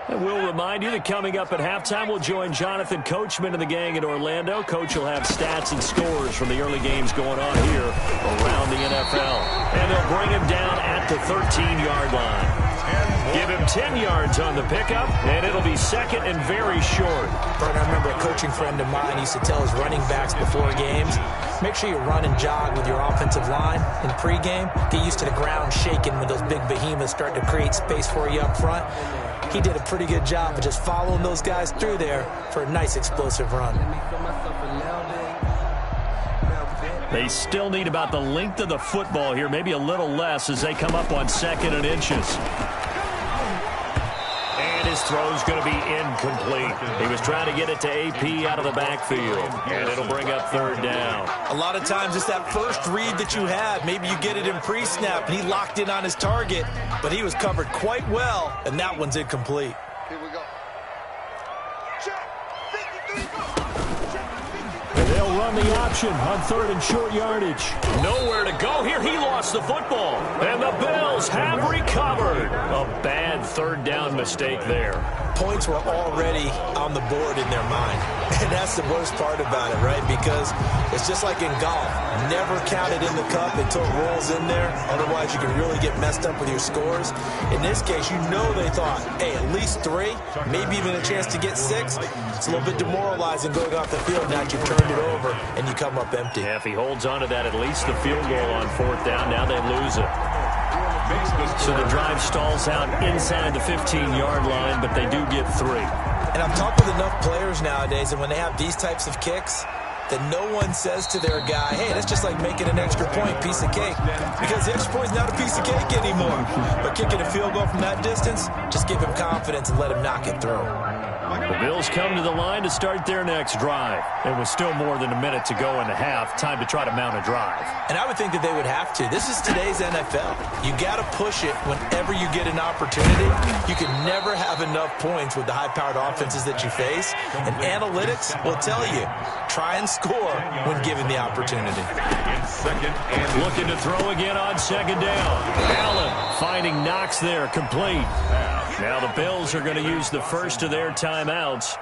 And we'll remind you that coming up at halftime, we'll join Jonathan Coachman and the gang in Orlando. Coach will have stats and scores from the early games going on here around the NFL. And they'll bring him down at the 13-yard line. Give him 10 yards on the pickup, and it'll be second and very short. Bert, I remember a coaching friend of mine used to tell his running backs before games, make sure you run and jog with your offensive line in pregame. Get used to the ground shaking when those big behemoths start to create space for you up front. He did a pretty good job of just following those guys through there for a nice explosive run. They still need about the length of the football here, maybe a little less as they come up on 2nd and inches. And his throw's going to be incomplete. He was trying to get it to AP out of the backfield, and it'll bring up 3rd down. A lot of times it's that first read that you have. Maybe you get it in pre-snap, and he locked in on his target, but he was covered quite well, and that one's incomplete. Here we go. They'll run the option on 3rd and short yardage. Nowhere to go here. He lost the football. And the Bills have recovered. A bad 3rd down mistake there. Points were already on the board in their mind. And that's the worst part about it, right? Because it's just like in golf. Never count it in the cup until it rolls in there. Otherwise, you can really get messed up with your scores. In this case, you know they thought, hey, at least 3, maybe even a chance to get 6. It's a little bit demoralizing going off the field. Now you've turned it over, and you come up empty. Yeah, if he holds on to that, at least the field goal on 4th down. Now they lose it. So the drive stalls out inside the 15-yard line, but they do get 3. And I've talked with enough players nowadays, and when they have these types of kicks, that no one says to their guy, hey, that's just like making an extra point, piece of cake. Because the extra point's not a piece of cake anymore. But kicking a field goal from that distance, just give him confidence and let him knock it through. The Bills come to the line to start their next drive. It was still more than a minute to go in the half. Time to try to mount a drive. And I would think that they would have to. This is today's NFL. You got to push it whenever you get an opportunity. You can never have enough points with the high-powered offenses that you face. And analytics will tell you, try and score when given the opportunity. Looking to throw again on 2nd down. Allen finding Knox there, complete. Now the Bills are going to use the first of their timeouts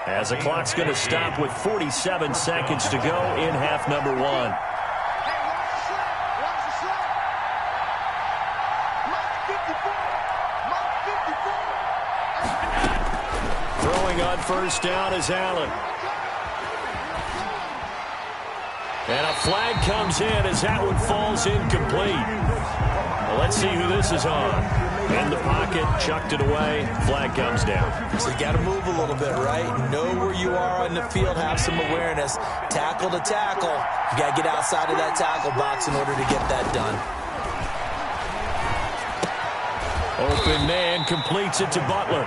as the clock's going to stop with 47 seconds to go in half number 1. Throwing on 1st down is Allen. And a flag comes in as that one falls incomplete. Well, let's see who this is on. In the pocket, chucked it away, flag comes down. So you got to move a little bit, right? Know where you are on the field, have some awareness. Tackle to tackle. You got to get outside of that tackle box in order to get that done. Open man completes it to Butler.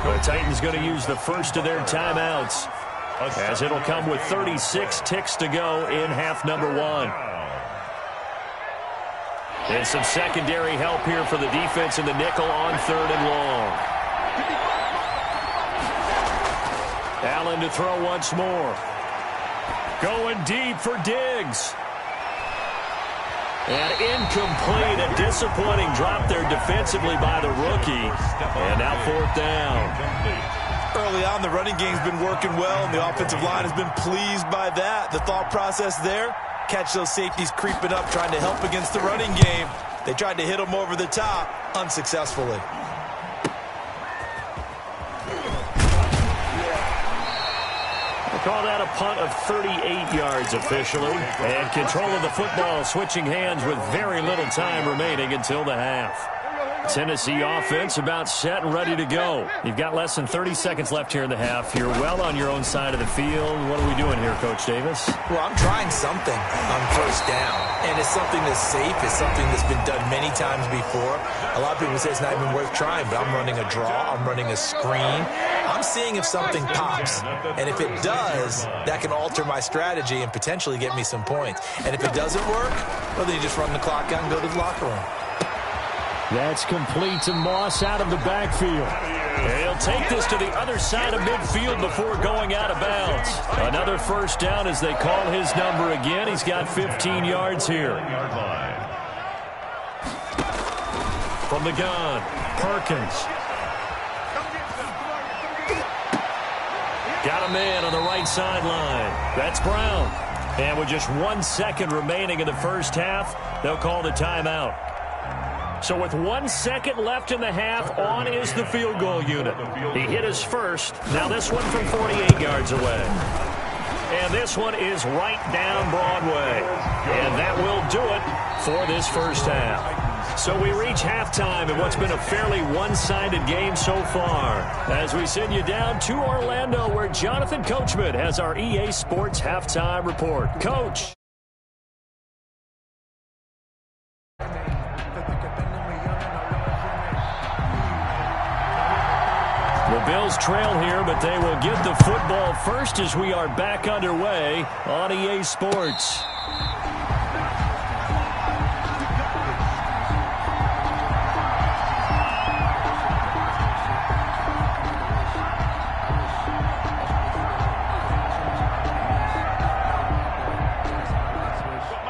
The Titans going to use the first of their timeouts, as it'll come with 36 ticks to go in half number 1. And some secondary help here for the defense in the nickel on 3rd and long. Allen to throw once more. Going deep for Diggs. And incomplete. A disappointing drop there defensively by the rookie. And now 4th down. Early on, the running game's been working well, and the offensive line has been pleased by that. The thought process there, catch those safeties creeping up, trying to help against the running game. They tried to hit them over the top, unsuccessfully. We'll call that a punt of 38 yards officially. And control of the football switching hands with very little time remaining until the half. Tennessee offense about set and ready to go. You've got less than 30 seconds left here in the half. You're well on your own side of the field. What are we doing here, Coach Davis? Well, I'm trying something on 1st down. And it's something that's safe. It's something that's been done many times before. A lot of people say it's not even worth trying, but I'm running a draw. I'm running a screen. I'm seeing if something pops. And if it does, that can alter my strategy and potentially get me some points. And if it doesn't work, well, then you just run the clock out and go to the locker room. That's complete to Moss out of the backfield. He'll take this to the other side of midfield before going out of bounds. Another 1st down as they call his number again. He's got 15 yards here. From the gun, Perkins. Got a man on the right sideline. That's Brown. And with just 1 second remaining in the first half, they'll call the timeout. So with 1 second left in the half, on is the field goal unit. He hit his first. Now this one from 48 yards away. And this one is right down Broadway. And that will do it for this first half. So we reach halftime in what's been a fairly one-sided game so far, as we send you down to Orlando, where Jonathan Coachman has our EA Sports Halftime Report. Coach. The Bills trail here, but they will get the football first as we are back underway on EA Sports.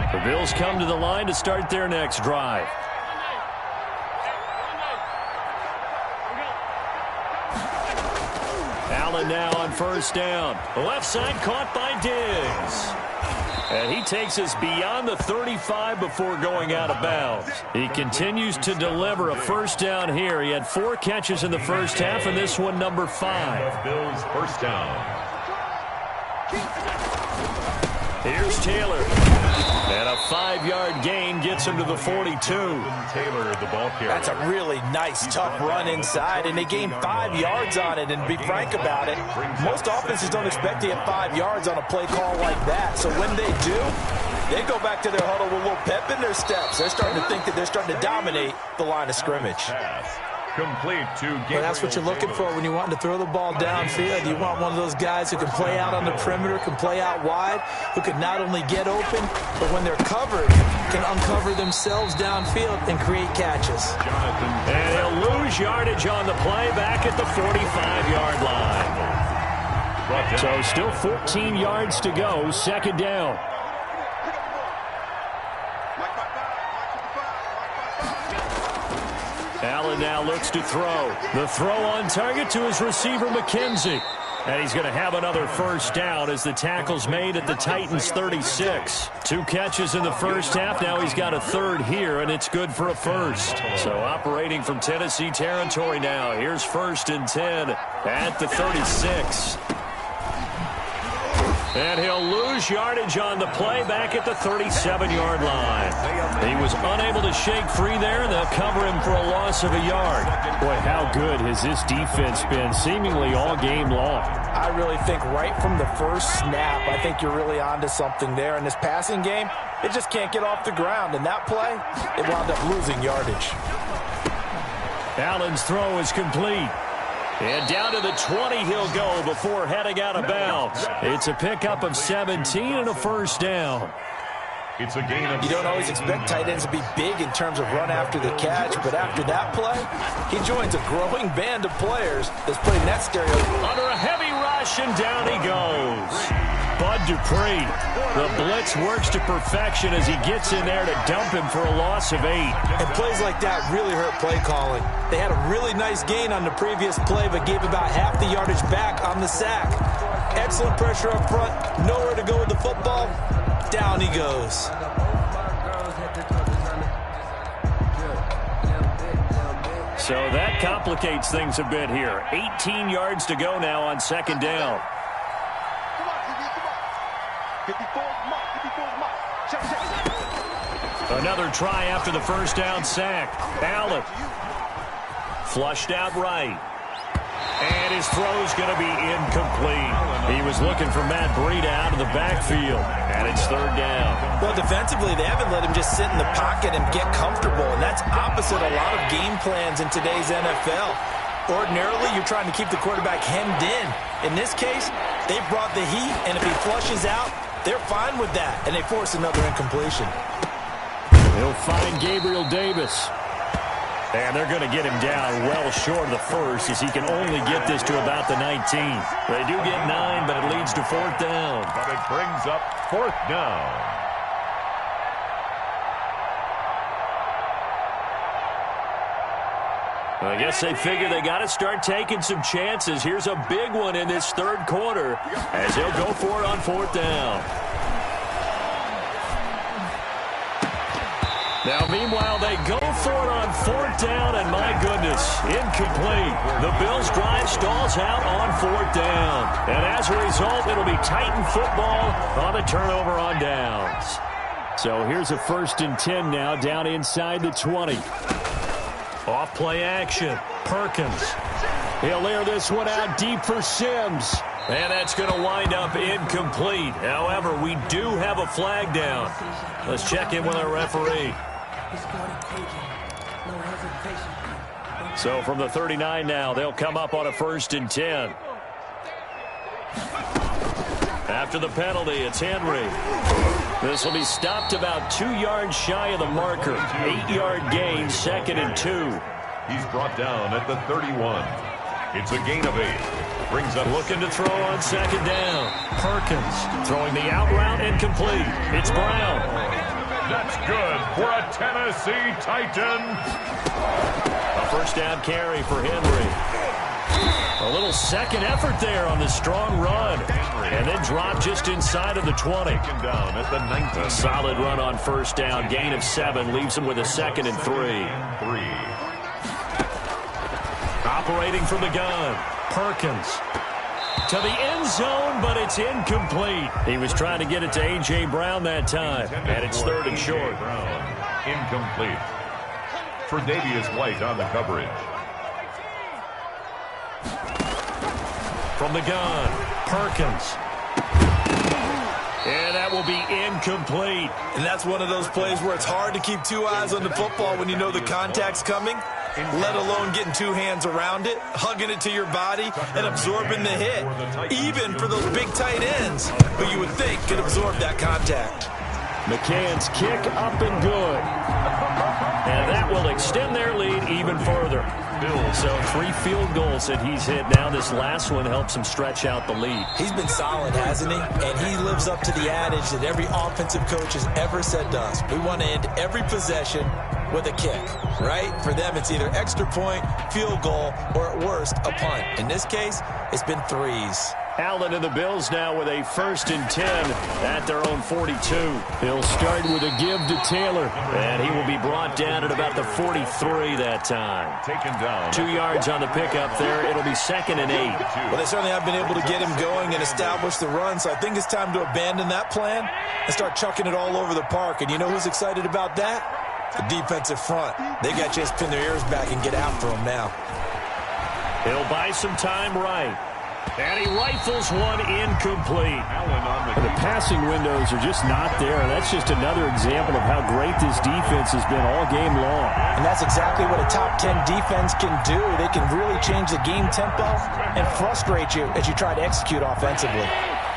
The Bills come to the line to start their next drive. Allen now on first down. The left side caught by Diggs. And he takes us beyond the 35 before going out of bounds. He continues to deliver a first down here. He had 4 catches in the first half, and this one number 5. Bills first down. Here's Taylor. And a 5-yard gain gets him to the 42. Taylor, the ball carrier. That's a really nice, tough run inside, and they gained 5 yards on it. And to be frank about it, most offenses don't expect to get 5 yards on a play call like that. So when they do, they go back to their huddle with a little pep in their steps. They're starting to think that they're starting to dominate the line of scrimmage. Pass. Complete to Gabriel. Well, that's what you're looking for when you want to throw the ball downfield. You want one of those guys who can play out on the perimeter, can play out wide, who can not only get open, but when they're covered, can uncover themselves downfield and create catches. And he'll lose yardage on the play back at the 45-yard line. So still 14 yards to go, second down. Allen now looks to throw. The throw on target to his receiver, McKenzie. And he's going to have another first down as the tackle's made at the Titans' 36. 2 catches in the first half. Now he's got a third here, and it's good for a first. So operating from Tennessee territory now. Here's 1st and 10 at the 36. And he'll lose yardage on the play back at the 37-yard line. He was unable to shake free there, and they'll cover him for a loss of a yard. Boy, how good has this defense been seemingly all game long? I really think right from the first snap, I think you're really onto something there. In this passing game, it just can't get off the ground. And that play, it wound up losing yardage. Allen's throw is complete. And down to the 20 he'll go before heading out of bounds. It's a pickup of 17 and a first down. It's a gain of... You don't always expect tight ends to be big in terms of run after the catch, but after that play, he joins a growing band of players that's putting that stereo... Under a heavy rush, and down he goes. Bud Dupree. The blitz works to perfection as he gets in there to dump him for a loss of 8. And plays like that really hurt play calling. They had a really nice gain on the previous play, but gave about half the yardage back on the sack. Excellent pressure up front. Nowhere to go with the football. Down he goes. So that complicates things a bit here. 18 yards to go now on second down. Another try after the first down sack. Allen flushed out right. And his throw's going to be incomplete. He was looking for Matt Breida out of the backfield. And it's third down. Well, defensively, they haven't let him just sit in the pocket and get comfortable. And that's opposite a lot of game plans in today's NFL. Ordinarily, you're trying to keep the quarterback hemmed in. In this case, they brought the heat, and if he flushes out, they're fine with that. And they force another incompletion. He'll find Gabriel Davis. And they're going to get him down well short of the first as he can only get this to about the 19. They do get 9, but it leads to fourth down. But it brings up fourth down. I guess they figure they got to start taking some chances. Here's a big one in this third quarter as they'll go for it on fourth down. Now, meanwhile, they go for it on fourth down, and my goodness, incomplete. The Bills' drive stalls out on fourth down. And as a result, it'll be Titan football on the turnover on downs. So here's a 1st and 10 now, down inside the 20. Off play action. Perkins. He'll air this one out deep for Sims. And that's going to wind up incomplete. However, we do have a flag down. Let's check in with our referee. So from the 39 now, they'll come up on a 1st and 10. After the penalty, it's Henry. This will be stopped about 2 yards shy of the marker. 8-yard gain, 2nd and 2. He's brought down at the 31. It's a gain of 8. Brings up looking to throw on 2nd down. Perkins throwing the out route incomplete. It's Brown. That's good for a Tennessee Titan. A 1st down carry for Henry. A little second effort there on the strong run. And then drop just inside of the 20. Down at the 19. A solid run on 1st down. Gain of 7 leaves him with a 2nd and 3. Operating from the gun. Perkins to the end zone, but it's incomplete. He was trying to get it to A.J. Brown that time, and it's 3rd and short. Incomplete. Tre'Davious White on the coverage. From the gun, Perkins. And that will be incomplete. And that's one of those plays where it's hard to keep 2 eyes on the football when you know the contact's coming, let alone getting 2 hands around it, hugging it to your body, and absorbing the hit. Even for those big tight ends, who you would think could absorb that contact. McCann's kick up and good. And that will extend their lead even further. So 3 field goals that he's hit now. This last one helps him stretch out the lead. He's been solid, hasn't he? And he lives up to the adage that every offensive coach has ever said to us. We want to end every possession with a kick, right? For them, it's either extra point, field goal, or at worst, a punt. In this case, it's been 3s. Allen and the Bills now with a 1st and 10 at their own 42. He'll start with a give to Taylor, and he will be brought down at about the 43 that time. Taken down. 2 yards on the pickup there. It'll be 2nd and 8. Well, they certainly have been able to get him going and establish the run, so I think it's time to abandon that plan and start chucking it all over the park. And you know who's excited about that? The defensive front. They got a chance to pin their ears back and get after him now. He'll buy some time right. And he rifles one incomplete. The passing windows are just not there. That's just another example of how great this defense has been all game long. And that's exactly what a top 10 defense can do. They can really change the game tempo and frustrate you as you try to execute offensively.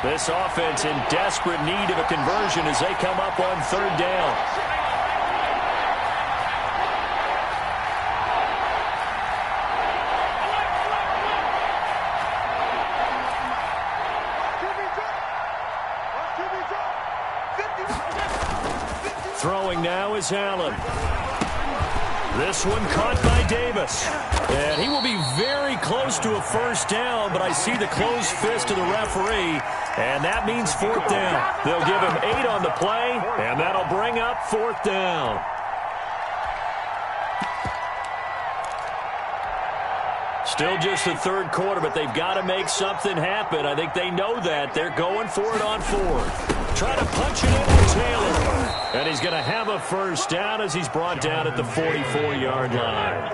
This offense in desperate need of a conversion as they come up on 3rd down. Throwing now is Allen. This one caught by Davis. And he will be very close to a 1st down, but I see the closed fist of the referee, and that means 4th down. They'll give him 8 on the play, and that'll bring up 4th down. Still just the 3rd quarter, but they've got to make something happen. I think they know that. They're going for it on 4th. Try to punch it in with Taylor. And he's going to have a 1st down as he's brought down at the 44-yard line.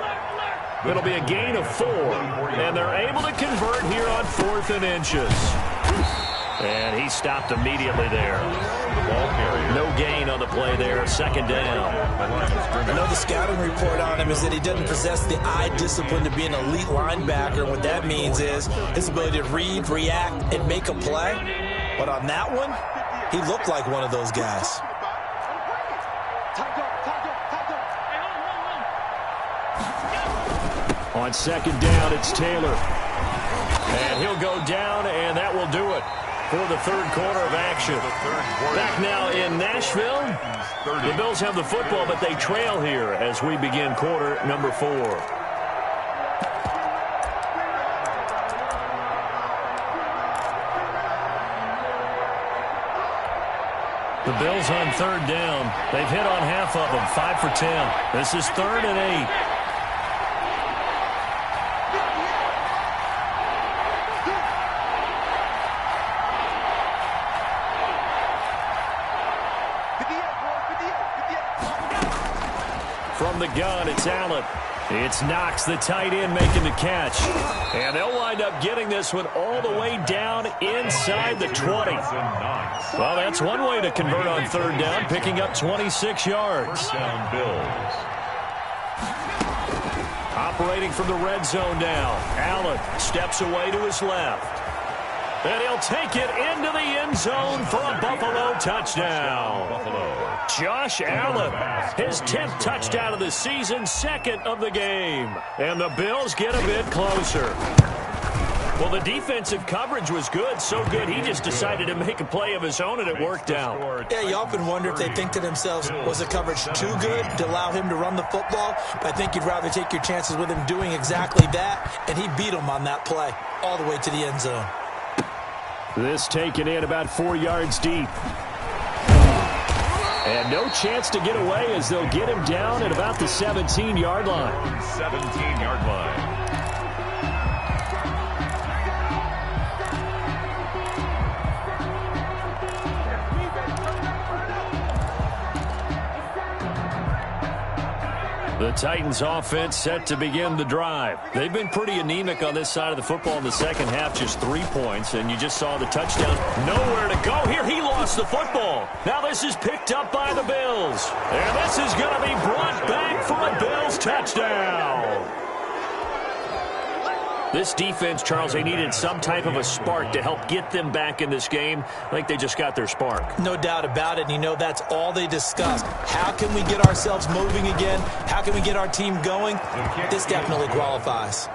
It'll be a gain of 4. And they're able to convert here on 4th and inches. And he stopped immediately there. No gain on the play there. 2nd down. I know the scouting report on him is that he doesn't possess the eye discipline to be an elite linebacker. And what that means is his ability to read, react, and make a play. But on that one, he looked like one of those guys. On 2nd down, it's Taylor. And he'll go down, and that will do it for the 3rd quarter of action. Back now in Nashville. The Bills have the football, but they trail here as we begin quarter number 4. The Bills on third down. They've hit on half of them, 5 for 10. This is 3rd and 8. From the gun, it's Allen. It's Knox, the tight end, making the catch. And they'll wind up getting this one all the way down inside the 20. Well, that's one way to convert on third down, picking up 26 yards. Down Bills. Operating from the red zone now. Allen steps away to his left. And he'll take it into the end zone for a Buffalo touchdown. Josh Allen, his 10th touchdown of the season, 2nd of the game. And the Bills get a bit closer. Well, the defensive coverage was good, so good he just decided to make a play of his own, and it worked out. Yeah, you often wonder if they think to themselves, was the coverage too good to allow him to run the football? But I think you'd rather take your chances with him doing exactly that, and he beat him on that play all the way to the end zone. This taken in about 4 yards deep. And no chance to get away as they'll get him down at about the 17-yard line. 17-yard line. The Titans offense set to begin the drive. They've been pretty anemic on this side of the football in the second half, just 3 points, and you just saw the touchdown. Nowhere to go here. He lost the football. Now this is picked up by the Bills. And this is going to be brought back for a Bills touchdown. This defense, Charles, they needed some type of a spark to help get them back in this game. I think they just got their spark. No doubt about it, and you know that's all they discussed. How can we get ourselves moving again? How can we get our team going? This definitely qualifies.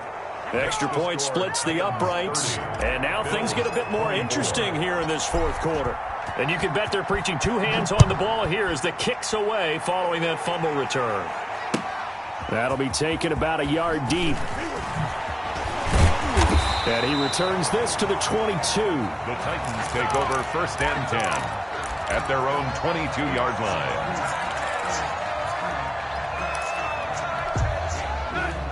Extra point splits the uprights, and now things get a bit more interesting here in this fourth quarter. And you can bet they're preaching 2 hands on the ball here as the kick's away following that fumble return. That'll be taken about a yard deep. And he returns this to the 22. The Titans take over 1st and 10 at their own 22-yard line.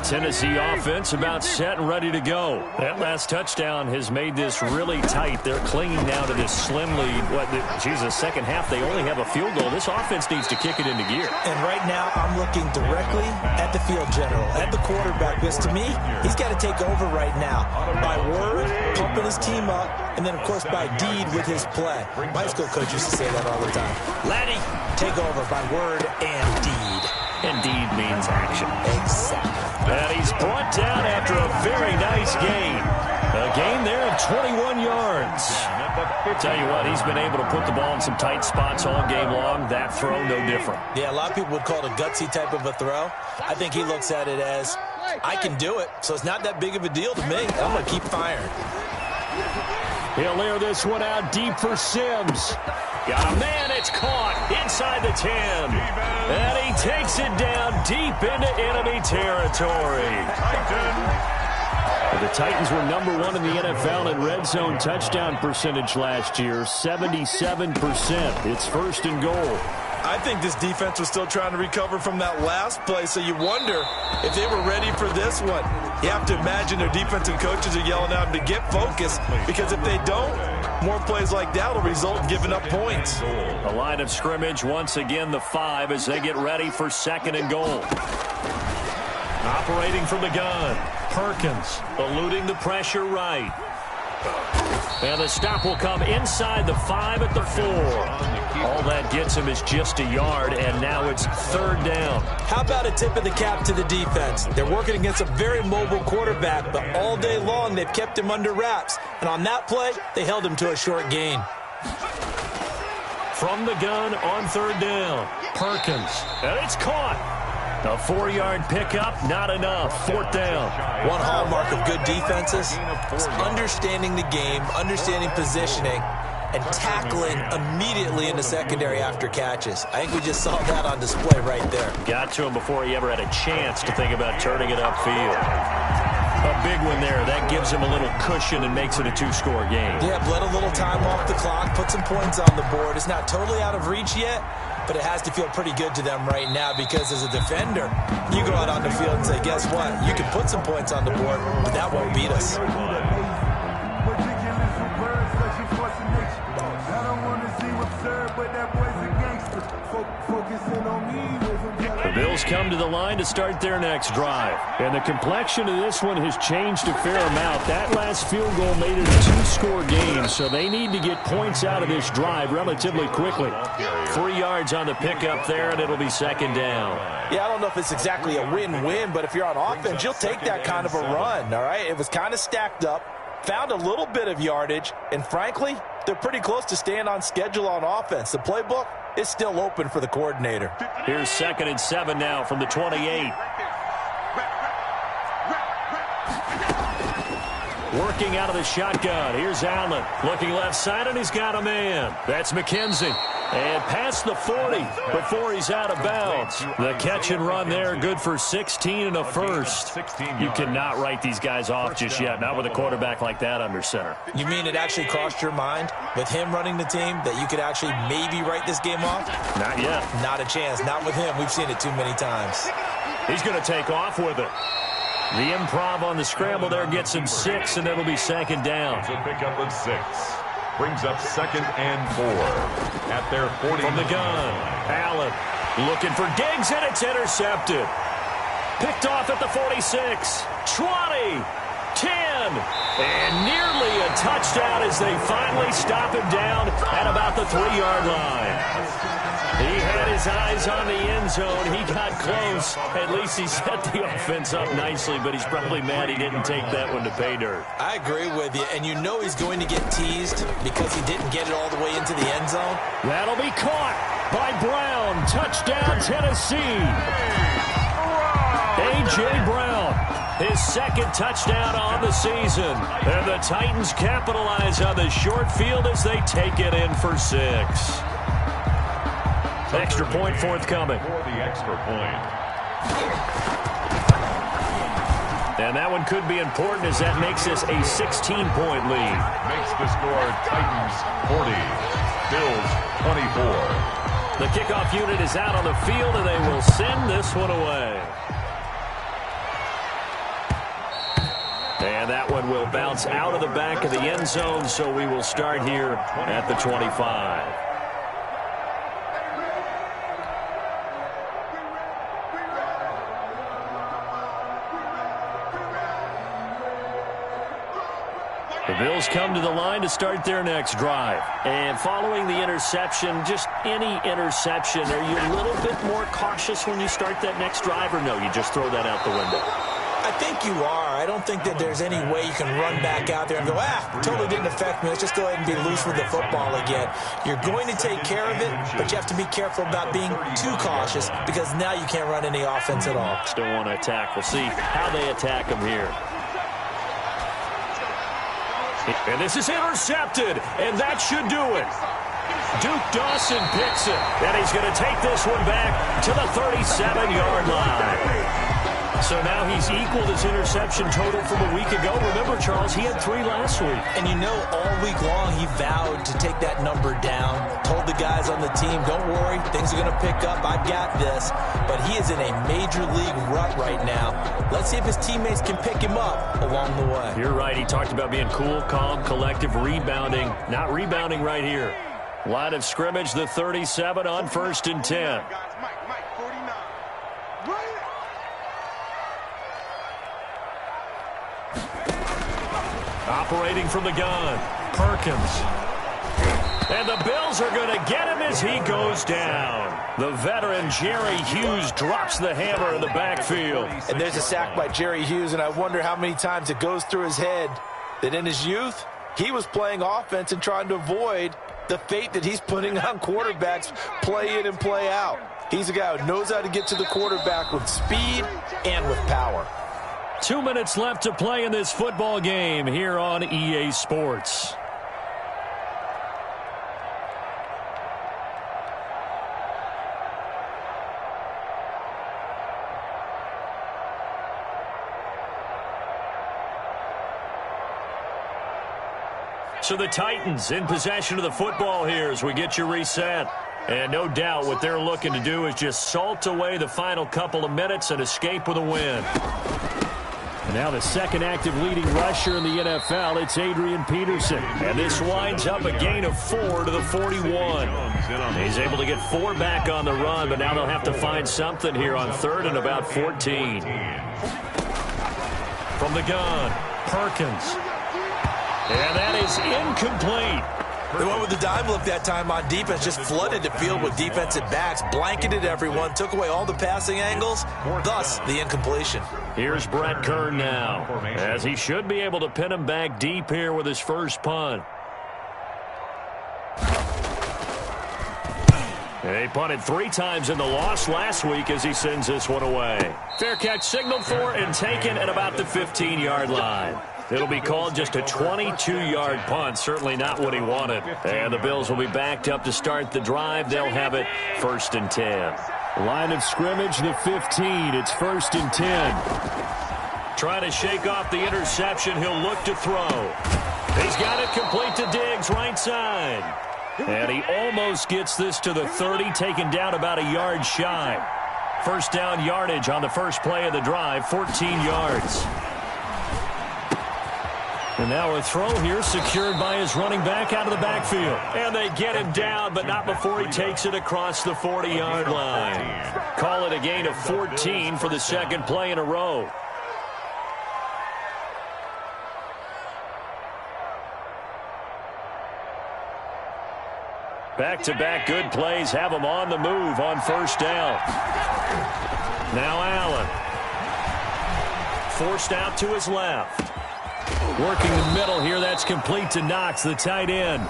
Tennessee offense about set and ready to go. That last touchdown has made this really tight. They're clinging now to this slim lead. The second half, they only have a field goal. This offense needs to kick it into gear. And right now, I'm looking directly at the field general, at the quarterback, because to me, he's got to take over right now. By word, pumping his team up, and then, of course, by deed with his play. My school coach used to say that all the time. Laddie, take over by word and deed. And deed means action. Exactly. And he's brought down after a very nice gain. A gain there of 21 yards. Tell you what, he's been able to put the ball in some tight spots all game long. That throw, no different. Yeah, a lot of people would call it a gutsy type of a throw. I think he looks at it as, I can do it, so it's not that big of a deal to me. I'm going to keep firing. He'll air this one out deep for Sims. Got a man, it's caught inside the 10. And he takes it down deep into enemy territory. The Titans were number 1 in the NFL in red zone touchdown percentage last year, 77%. It's 1st and goal. I think this defense was still trying to recover from that last play, so you wonder if they were ready for this one. You have to imagine their defensive coaches are yelling at them to get focused, because if they don't, more plays like that will result in giving up points. The line of scrimmage, once again, the 5 as they get ready for 2nd and goal. Operating from the gun, Perkins eluding the pressure right. And the stop will come inside the 5 at the 4. All that gets him is just a yard, and now it's 3rd down. How about a tip of the cap to the defense? They're working against a very mobile quarterback, but all day long they've kept him under wraps. And on that play, they held him to a short gain. From the gun on 3rd down, Perkins, and it's caught. A 4-yard pickup, not enough. 4th down. One hallmark of good defenses is understanding the game, understanding positioning, and tackling immediately in the secondary after catches. I think we just saw that on display right there. Got to him before he ever had a chance to think about turning it upfield. A big one there. That gives him a little cushion and makes it a two-score game. Yeah, bled a little time off the clock, put some points on the board. It's not totally out of reach yet, but it has to feel pretty good to them right now because as a defender, you go out on the field and say, guess what? You can put some points on the board, but that won't beat us. The Bills come to the line to start their next drive. And the complexion of this one has changed a fair amount. That last field goal made it a two-score game, so they need to get points out of this drive relatively quickly. 3 yards on the pickup there, and it'll be second down. Yeah, I don't know if it's exactly a win-win, but if you're on offense, you'll take that kind of a run, all right? It was kind of stacked up, found a little bit of yardage, and frankly, they're pretty close to staying on schedule on offense. The playbook is still open for the coordinator. Here's 2nd and 7 now from the 28. Working out of the shotgun. Here's Allen. Looking left side, and he's got a man. That's McKenzie. And past the 40 before he's out of bounds. The catch and run there, good for 16 and a first. You cannot write these guys off just yet, not with a quarterback like that under center. You mean it actually crossed your mind with him running the team that you could actually maybe write this game off? Not yet. Not a chance. Not with him. We've seen it too many times. He's going to take off with it. The improv on the scramble there gets him 6, and it'll be second down. So pick up with 6. Brings up 2nd and 4 at their 40. From the gun, Allen looking for Diggs, and it's intercepted. Picked off at the 46, 20, 10, and nearly a touchdown as they finally stop him down at about the 3-yard line. He had his eyes on the end zone. He got close. At least he set the offense up nicely, but he's probably mad he didn't take that one to pay dirt. I agree with you, and you know he's going to get teased because he didn't get it all the way into the end zone. That'll be caught by Brown. Touchdown, Tennessee. A.J. Brown, his 2nd touchdown on the season. And the Titans capitalize on the short field as they take it in for 6. Extra point forthcoming. For the extra point. And that one could be important as that makes this a 16-point lead. Makes the score Titans 40, Bills 24. The kickoff unit is out on the field, and they will send this one away. And that one will bounce out of the back of the end zone, so we will start here at the 25. The Bills come to the line to start their next drive. And following the interception, just any interception, are you a little bit more cautious when you start that next drive, or no, you just throw that out the window? I think you are. I don't think that there's any way you can run back out there and go, totally didn't affect me. Let's just go ahead and be loose with the football again. You're going to take care of it, but you have to be careful about being too cautious because now you can't run any offense at all. Still want to attack. We'll see how they attack them here. And this is intercepted, and that should do it. Duke Dawson picks it, and he's going to take this one back to the 37-yard line. So now he's equaled his interception total from a week ago. Remember, Charles, he had 3 last week. And you know, all week long he vowed to take that number down. Told the guys on the team, don't worry, things are going to pick up. I've got this. But he is in a major league rut right now. Let's see if his teammates can pick him up along the way. You're right. He talked about being cool, calm, collective, rebounding. Not rebounding right here. Line of scrimmage, the 37 on 1st and 10. Operating from the gun, Perkins. And the Bills are going to get him as he goes down. The veteran Jerry Hughes drops the hammer in the backfield. And there's a sack by Jerry Hughes, and I wonder how many times it goes through his head that in his youth, he was playing offense and trying to avoid the fate that he's putting on quarterbacks play in and play out. He's a guy who knows how to get to the quarterback with speed and with power. 2 minutes left to play in this football game here on EA Sports. So the Titans in possession of the football here as we get you reset. And no doubt what they're looking to do is just salt away the final couple of minutes and escape with a win. And now the second active leading rusher in the NFL, it's Adrian Peterson. And this winds up a gain of 4 to the 41. He's able to get 4 back on the run, but now they'll have to find something here on 3rd and about 14. From the gun, Perkins. And that is incomplete. They went with the dime look that time on defense, just flooded the field with defensive backs, blanketed everyone, took away all the passing angles, thus the incompletion. Here's Brett Kern now, as he should be able to pin him back deep here with his first punt. He punted 3 times in the loss last week as he sends this one away. Fair catch signaled for and taken at about the 15-yard line. It'll be called just a 22-yard punt, certainly not what he wanted. And the Bills will be backed up to start the drive. They'll have it 1st and 10. Line of scrimmage, the 15. It's 1st and 10. Trying to shake off the interception. He'll look to throw. He's got it complete to Diggs, right side. And he almost gets this to the 30, taken down about a yard shy. First down yardage on the first play of the drive, 14 yards. And now a throw here secured by his running back out of the backfield. And they get him down, but not before he takes it across the 40-yard line. Call it a gain of 14 for the second play in a row. Back-to-back good plays have him on the move on first down. Now Allen. Forced out to his left. Working the middle here, that's complete to Knox, the tight end.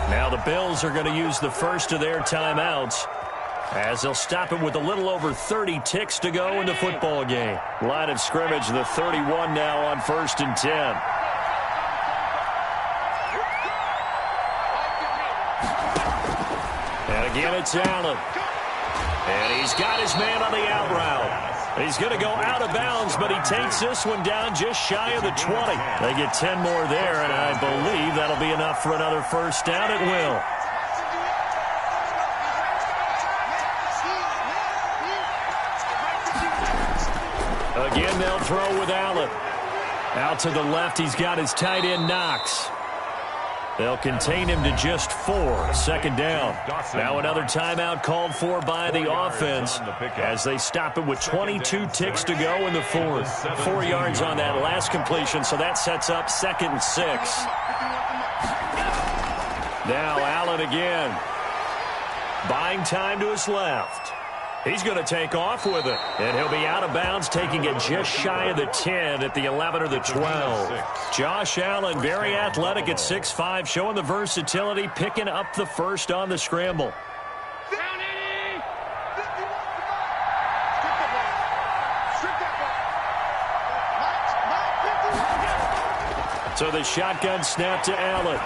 Now the Bills are going to use the first of their timeouts as they'll stop it with a little over 30 ticks to go in the football game. Line of scrimmage, the 31 now on 1st and 10. And again, it's Allen. And he's got his man on the out route. He's going to go out of bounds, but he takes this one down just shy of the 20. They get 10 more there, and I believe that'll be enough for another first down. It will. Again, they'll throw with Allen. Out to the left, he's got his tight end, Knox. They'll contain him to just 4. Second down. Now another timeout called for by the offense as they stop it with 22 ticks to go in the 4th. 4 yards on that last completion, so that sets up 2nd and 6. Now Allen again. Buying time to his left. He's going to take off with it, and he'll be out of bounds, taking it just shy of the 10 at the 11 or the 12. Josh Allen, very athletic at 6'5", showing the versatility, picking up the first on the scramble. So the shotgun snap to Allen.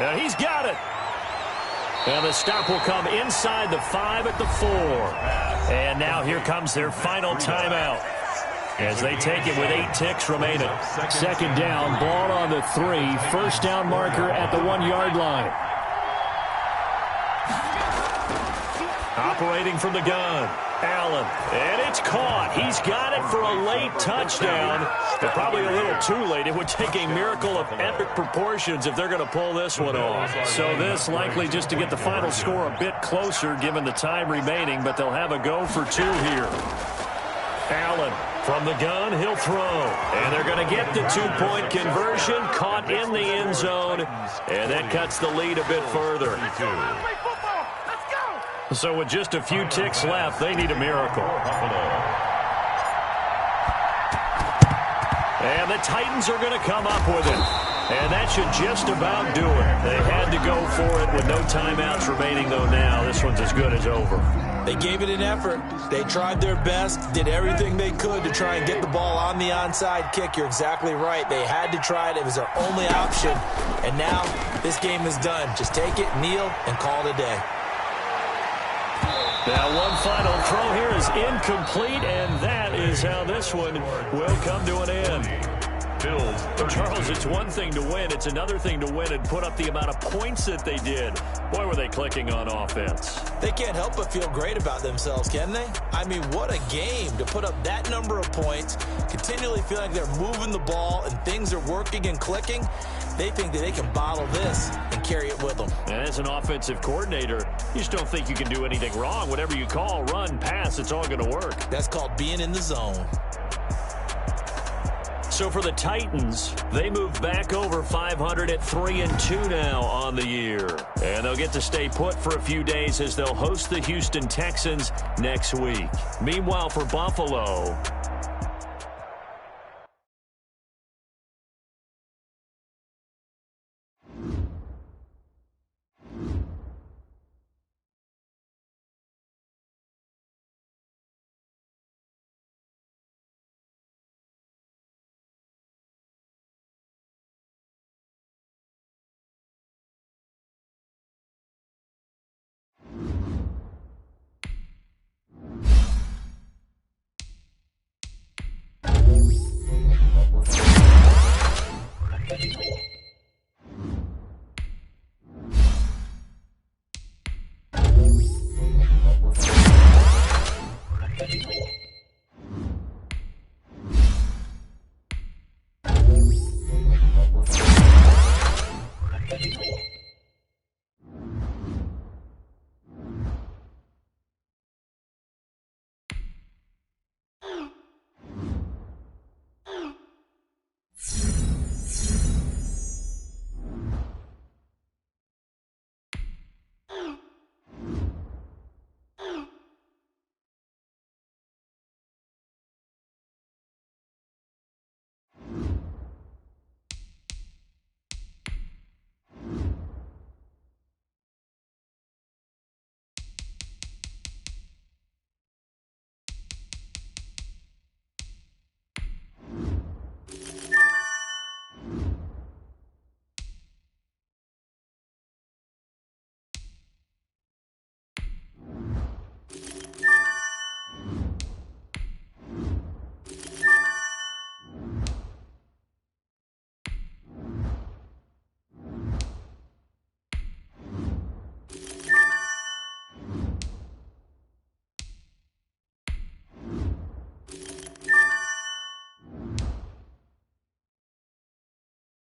And he's got it. And the stop will come inside the 5 at the 4. And now here comes their final timeout as they take it with 8 ticks remaining. Second down, ball on the 3. First down marker at the 1-yard line. Operating from the gun, Allen. And it's caught. He's got it for a late touchdown. But probably a little too late. It would take a miracle of epic proportions if they're going to pull this one off. So this likely just to get the final score a bit closer given the time remaining, but they'll have a go for 2 here. Allen from the gun, he'll throw. And they're going to get the 2-point conversion, caught in the end zone, and that cuts the lead a bit further. So with just a few ticks left, they need a miracle. And the Titans are going to come up with it. And that should just about do it. They had to go for it with no timeouts remaining, though now this one's as good as over. They gave it an effort. They tried their best, did everything they could to try and get the ball on the onside kick. You're exactly right. They had to try it. It was their only option. And now this game is done. Just take it, kneel, and call it a day. Now one final throw here is incomplete, and that is how this one will come to an end. Bills 32. Charles, it's one thing to win. It's another thing to win and put up the amount of points that they did. Boy, were they clicking on offense. They can't help but feel great about themselves, can they? I mean, what a game to put up that number of points, continually feel like they're moving the ball and things are working and clicking. They think that they can bottle this and carry it with them. And as an offensive coordinator, you just don't think you can do anything wrong. Whatever you call, run, pass, it's all going to work. That's called being in the zone. So for the Titans, they move back over 500 at 3-2 now on the year. And they'll get to stay put for a few days as they'll host the Houston Texans next week. Meanwhile, for Buffalo,